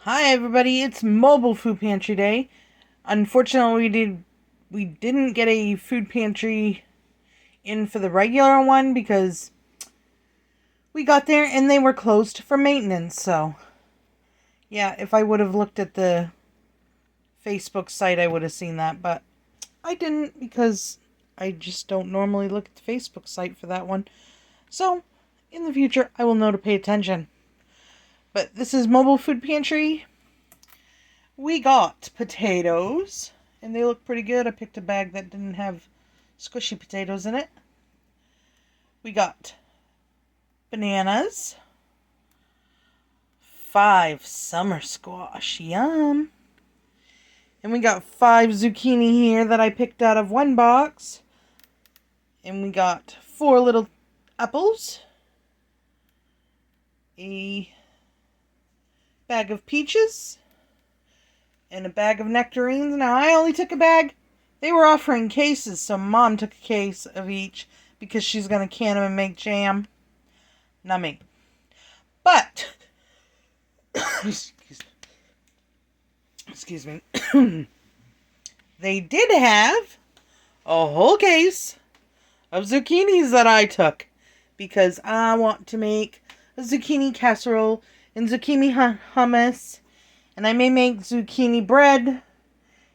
Hi everybody, it's Mobile Food Pantry Day. Unfortunately, we didn't get a food pantry in for the regular one because we got there and they were closed for maintenance. So, yeah, if I would have looked at the Facebook site, I would have seen that, but I didn't because I just don't normally look at the Facebook site for that one. So, in the future, I will know to pay attention. But this is Mobile Food Pantry. We got potatoes, and they look pretty good. I picked a bag that didn't have squishy potatoes in it. We got bananas, 5 summer squash, yum. And we got 5 zucchini here that I picked out of one box. And we got 4 little apples, a bag of peaches, and a bag of nectarines. Now, I only took a bag. They were offering cases, so Mom took a case of each because she's going to can them and make jam. Not me. But, excuse me, they did have a whole case of zucchinis that I took because I want to make a zucchini casserole and zucchini hummus. And I may make zucchini bread.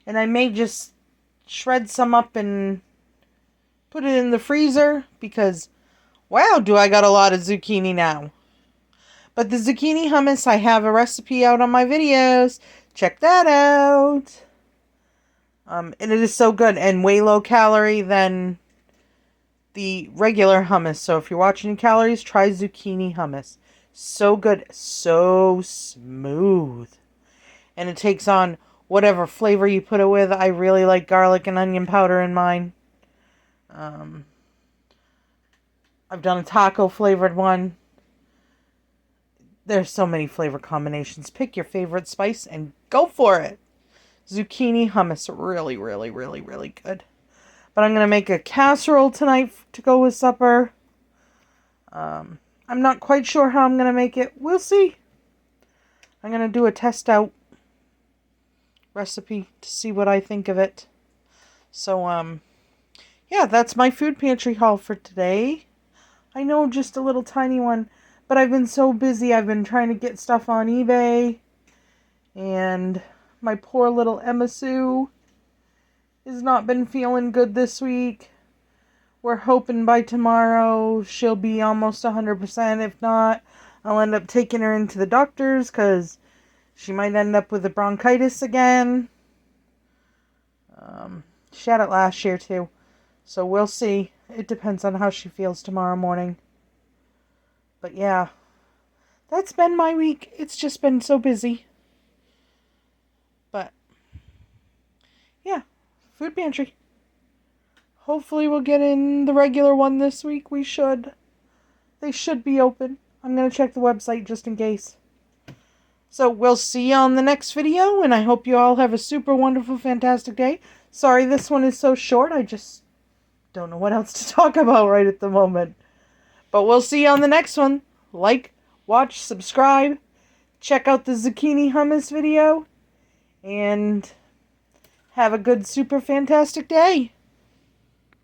And I may just shred some up and put it in the freezer. Because, wow, do I got a lot of zucchini now. But the zucchini hummus, I have a recipe out on my videos. Check that out. And it is so good. And way low calorie than the regular hummus. So if you're watching your calories, try zucchini hummus. So good. So smooth. And it takes on whatever flavor you put it with. I really like garlic and onion powder in mine. I've done a taco flavored one. There's so many flavor combinations. Pick your favorite spice and go for it. Zucchini hummus, really, really, really, really good. But I'm going to make a casserole tonight to go with supper. I'm not quite sure how I'm going to make it. We'll see. I'm going to do a test out recipe to see what I think of it. So, yeah, that's my food pantry haul for today. I know, just a little tiny one, but I've been so busy. I've been trying to get stuff on eBay, and my poor little Emma Sue has not been feeling good this week. We're hoping by tomorrow she'll be almost 100%. If not, I'll end up taking her into the doctor's because she might end up with a bronchitis again. She had it last year too. So we'll see. It depends on how she feels tomorrow morning. But yeah, that's been my week. It's just been so busy. But yeah, food pantry. Hopefully we'll get in the regular one this week. We should. They should be open. I'm going to check the website just in case. So we'll see you on the next video, and I hope you all have a super wonderful, fantastic day. Sorry this one is so short. I just don't know what else to talk about right at the moment. But we'll see you on the next one. Like, watch, subscribe, check out the zucchini hummus video, and have a good, super fantastic day.